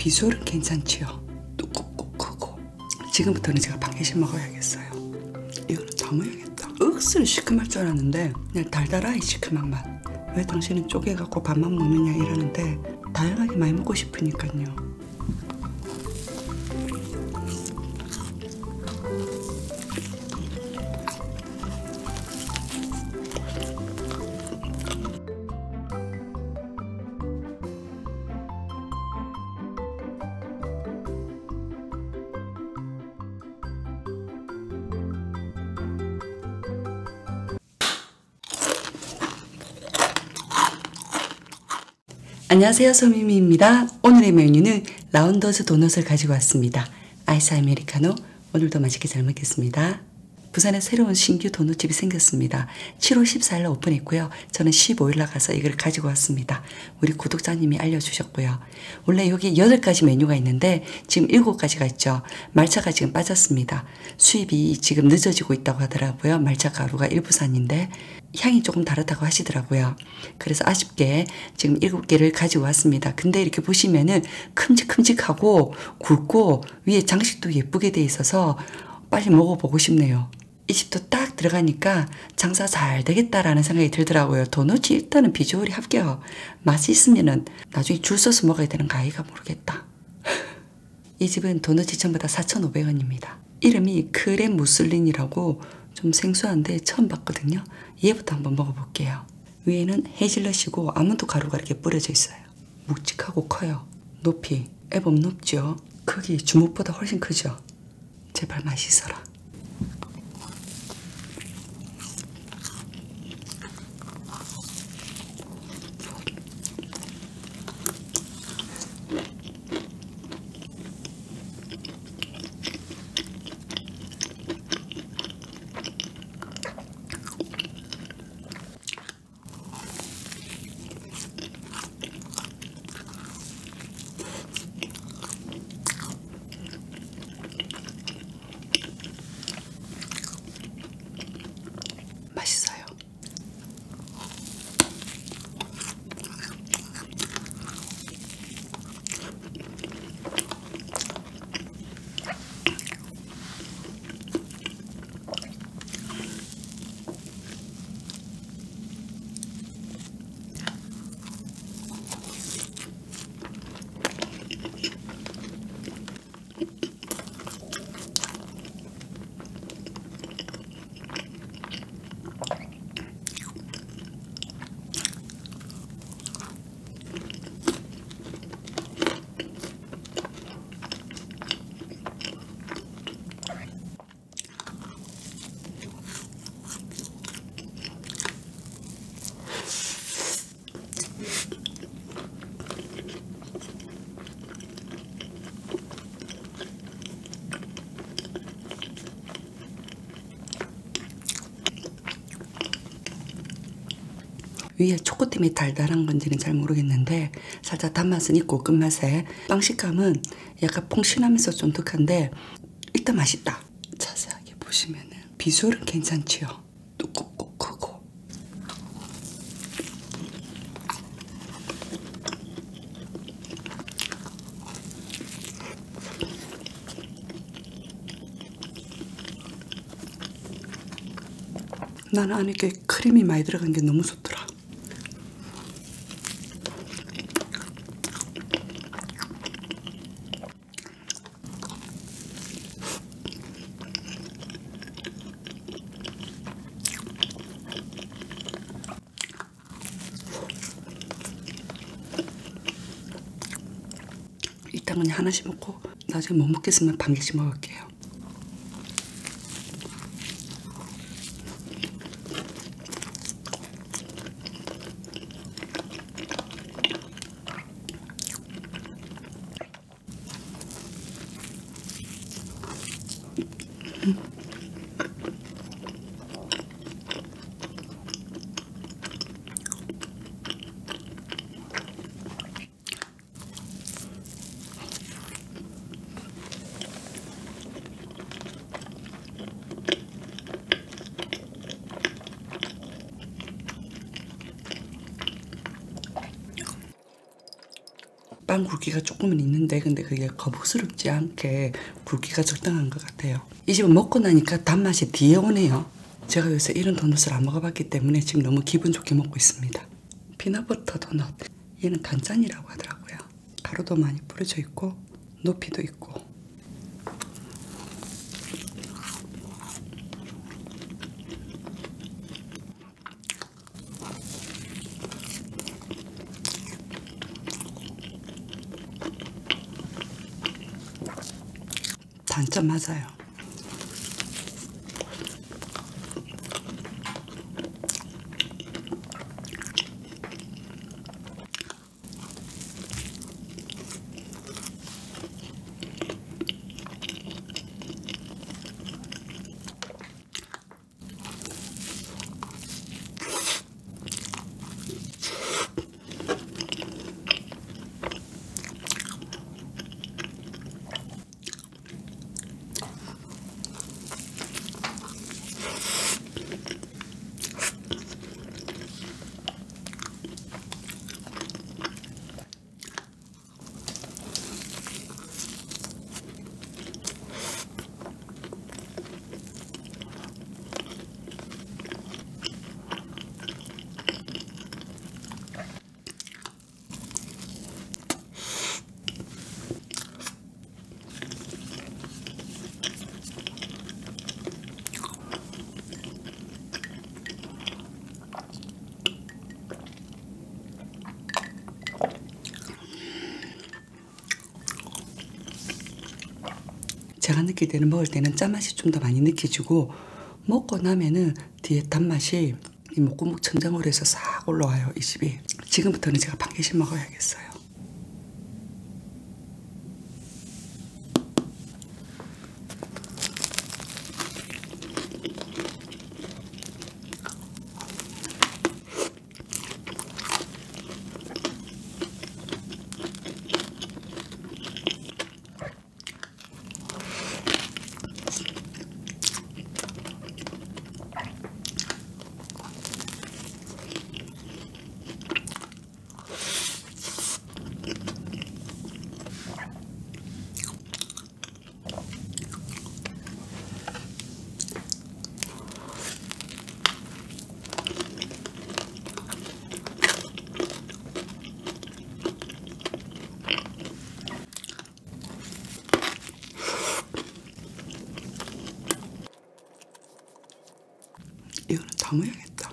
비주얼은 괜찮지요. 두껍고 크고. 지금부터는 제가 바게트 먹어야겠어요. 이거는 담아야겠다. 억수로 시큼할 줄 알았는데 그냥 달달하게 시큼한 맛. 왜 당신은 쪼개갖고 밥만 먹느냐 이러는데 다양하게 많이 먹고 싶으니까요. 안녕하세요, 서미미입니다. 오늘의 메뉴는 라운더즈 도넛을 가지고 왔습니다. 아이스 아메리카노, 오늘도 맛있게 잘 먹겠습니다. 부산에 새로운 신규 도넛집이 생겼습니다. 7월 14일 오픈했고요. 저는 15일 나가서 이걸 가지고 왔습니다. 우리 구독자님이 알려주셨고요. 원래 여기 8가지 메뉴가 있는데 지금 7가지가 있죠. 말차가 지금 빠졌습니다. 수입이 지금 늦어지고 있다고 하더라고요. 말차 가루가 일부산인데 향이 조금 다르다고 하시더라고요. 그래서 아쉽게 지금 7개를 가지고 왔습니다. 근데 이렇게 보시면은 큼직큼직하고 굵고 위에 장식도 예쁘게 돼 있어서 빨리 먹어보고 싶네요. 이 집도 딱 들어가니까 장사 잘 되겠다라는 생각이 들더라고요. 도넛이 일단은 비주얼이 합격. 맛이 있으면은 나중에 줄 서서 먹어야 되는 거 아이가 모르겠다. 이 집은 도넛이 전부 다 4,500원입니다. 이름이 크렘 무슬린이라고 좀 생소한데 처음 봤거든요. 얘부터 한번 먹어볼게요. 위에는 헤이즐넛이고 아몬드 가루가 이렇게 뿌려져 있어요. 묵직하고 커요. 높이 애범 높죠. 크기 주먹보다 훨씬 크죠. 제발 맛있어라. 맛있어요. 위에 초코 때문에 달달한 건지는 잘 모르겠는데 살짝 단맛은 있고 끝맛에 빵식감은 약간 퐁신하면서 쫀득한데 일단 맛있다. 자세하게 보시면은 비주얼은 괜찮지요. 두껍고 크고. 나는 안에 게 크림이 많이 들어간 게 너무 좋더라. 일단 그냥 하나씩 먹고 나중에 못 먹겠으면 반 개씩 먹을게요. 빵 굵기가 조금은 있는데 근데 그게 거북스럽지 않게 굵기가 적당한 것 같아요. 이 집은 먹고 나니까 단맛이 뒤에 오네요. 제가 요새 이런 도넛을 안 먹어봤기 때문에 지금 너무 기분 좋게 먹고 있습니다. 피넛버터 도넛. 얘는 단짠이라고 하더라고요. 가루도 많이 뿌려져 있고 높이도 있고. 단짠 맞아요. 제가 느낄 때는 먹을 때는 짠맛이 좀 더 많이 느껴지고 먹고 나면은 뒤에 단맛이 이 목구멍 천장으로 해서 싹 올라와요. 이 집이. 지금부터는 제가 반 개씩 먹어야겠어요. 이거는 다 먹어야겠다.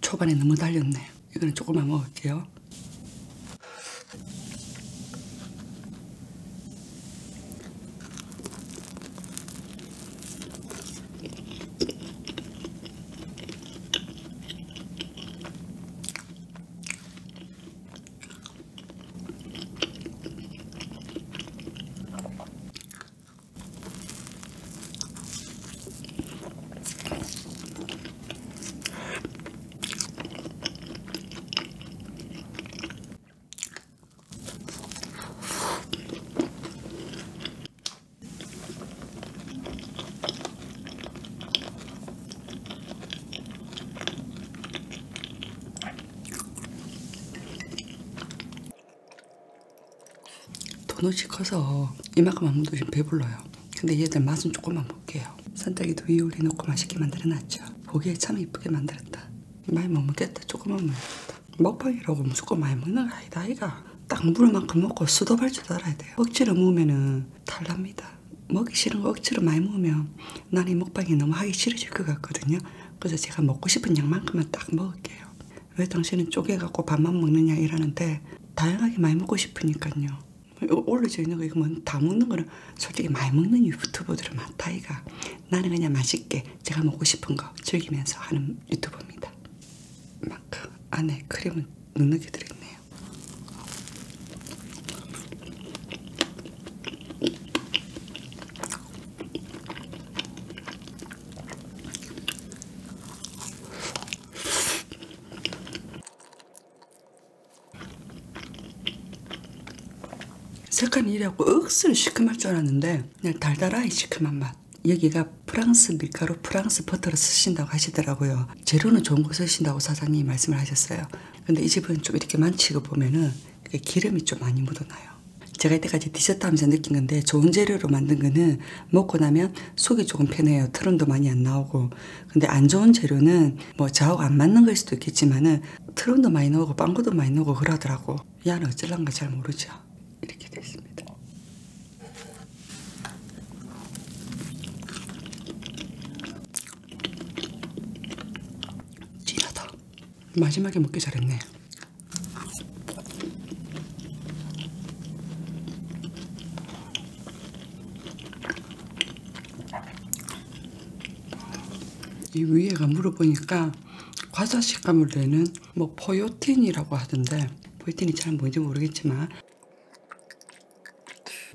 초반에 너무 달렸네. 이거는 조금만 먹을게요. 도넛이 커서 이만큼만 먹어도 지금 배불러요. 근데 얘들 맛은 조금만 볼게요. 산딸기도 위에 올려놓고 맛있게 만들어놨죠. 보기에 참 이쁘게 만들었다. 많이 못 먹겠다. 조금만 먹겠다. 먹방이라고 무조건 많이 먹는 거 아니다 아이가. 딱 물을 만큼 먹고 수도 발 줄 알아야 돼요. 억지로 먹으면은 탈납니다. 먹기 싫은 거 억지로 많이 먹으면 난 이 먹방이 너무 하기 싫어질 것 같거든요. 그래서 제가 먹고 싶은 양만큼만 딱 먹을게요. 왜 당신은 쪼개갖고 밥만 먹느냐 이러는데 다양하게 많이 먹고 싶으니까요. 올려져 있는 거 이거 뭐 다 먹는 거는 솔직히 많이 먹는 유튜버들은 많다 이가. 나는 그냥 맛있게 제가 먹고 싶은 거 즐기면서 하는 유튜버입니다. 막 그 안에 크림은 눅눅이 들어있네요. 색깔이 이래갖고 억수로 시큼할 줄 알았는데 그냥 달달하게 시큼한 맛. 여기가 프랑스 밀가루, 프랑스 버터를 쓰신다고 하시더라고요. 재료는 좋은 거 쓰신다고 사장님이 말씀을 하셨어요. 근데 이 집은 좀 이렇게 만지고 보면은 기름이 좀 많이 묻어나요. 제가 이때까지 디저트 하면서 느낀 건데 좋은 재료로 만든 거는 먹고 나면 속이 조금 편해요. 트름도 많이 안 나오고. 근데 안 좋은 재료는 뭐 저하고 안 맞는 걸 수도 있겠지만은 트름도 많이 나오고 빵구도 많이 나오고 그러더라고. 야는 어쩔란가 잘 모르죠. 이렇게 됐습니다. 진하다. 마지막에 먹기 잘했네. 이 위에가 물어보니까 과자 식감을 내는 뭐 포요틴이라고 하던데 포요틴이 잘 뭔지 모르겠지만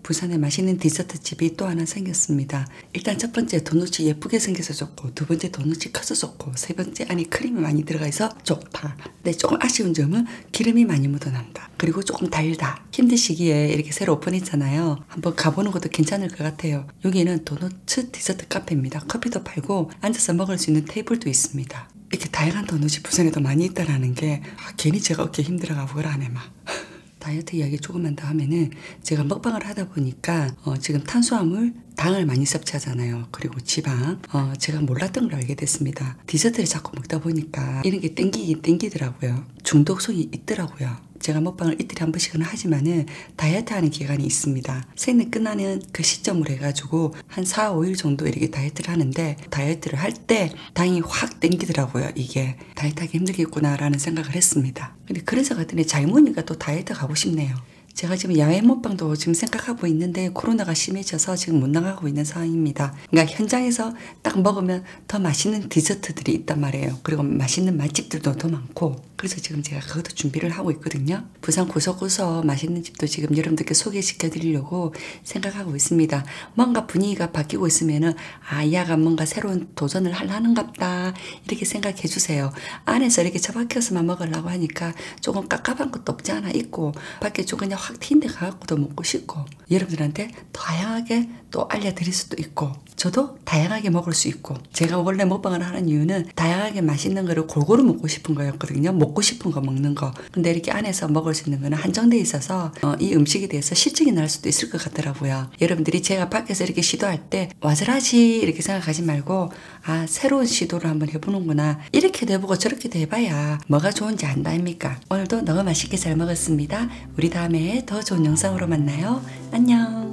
부산에 맛있는 디저트 집이 또 하나 생겼습니다. 일단 첫 번째 도넛이 예쁘게 생겨서 좋고 두 번째 도넛이 커서 좋고 세 번째 안에 크림이 많이 들어가 있어 좋다. 근데 조금 아쉬운 점은 기름이 많이 묻어난다. 그리고 조금 달다. 힘든 시기에 이렇게 새로 오픈했잖아요. 한번 가보는 것도 괜찮을 것 같아요. 여기는 도넛 디저트 카페입니다. 커피도 팔고 앉아서 먹을 수 있는 테이블도 있습니다. 이렇게 다양한 도넛이 부산에도 많이 있다라는 게 괜히 제가 어깨 힘들어가고 그러네 막. 다이어트 이야기 조금만 더 하면은 제가 먹방을 하다 보니까 지금 탄수화물, 당을 많이 섭취하잖아요. 그리고 지방, 제가 몰랐던 걸 알게 됐습니다. 디저트를 자꾸 먹다 보니까 이런 게 땡기긴 땡기더라고요. 중독성이 있더라고요. 제가 먹방을 이틀에 한 번씩은 하지만은 다이어트 하는 기간이 있습니다. 생리 끝나는 그 시점으로 해가지고 한 4, 5일 정도 이렇게 다이어트를 하는데 다이어트를 할 때 당이 확 땡기더라고요. 이게 다이어트 하기 힘들겠구나라는 생각을 했습니다. 근데 그래서 갔더니 잘 먹으니까 또 다이어트 가고 싶네요. 제가 지금 야외 먹방도 지금 생각하고 있는데 코로나가 심해져서 지금 못 나가고 있는 상황입니다. 그러니까 현장에서 딱 먹으면 더 맛있는 디저트들이 있단 말이에요. 그리고 맛있는 맛집들도 더 많고 그래서 지금 제가 그것도 준비를 하고 있거든요. 부산 구석구석 맛있는 집도 지금 여러분들께 소개시켜 드리려고 생각하고 있습니다. 뭔가 분위기가 바뀌고 있으면은 야가 뭔가 새로운 도전을 하는갑다 이렇게 생각해 주세요. 안에서 이렇게 처박혀서만 먹으려고 하니까 조금 깝깝한 것도 없지 않아 있고 밖에 좀 그냥 확 튄 데 가갖고도 먹고 싶고 여러분들한테 다양하게 또 알려드릴 수도 있고 저도 다양하게 먹을 수 있고 제가 원래 먹방을 하는 이유는 다양하게 맛있는 거를 골고루 먹고 싶은 거였거든요. 먹고 싶은 거 먹는 거. 근데 이렇게 안에서 먹을 수 있는 거는 한정돼 있어서 이 음식에 대해서 실증이 날 수도 있을 것 같더라고요. 여러분들이 제가 밖에서 이렇게 시도할 때 와슬하지 이렇게 생각하지 말고 새로운 시도를 한번 해보는구나. 이렇게도 해보고 저렇게도 해봐야 뭐가 좋은지 안다 아닙니까? 오늘도 너무 맛있게 잘 먹었습니다. 우리 다음에 더 좋은 영상으로 만나요. 안녕.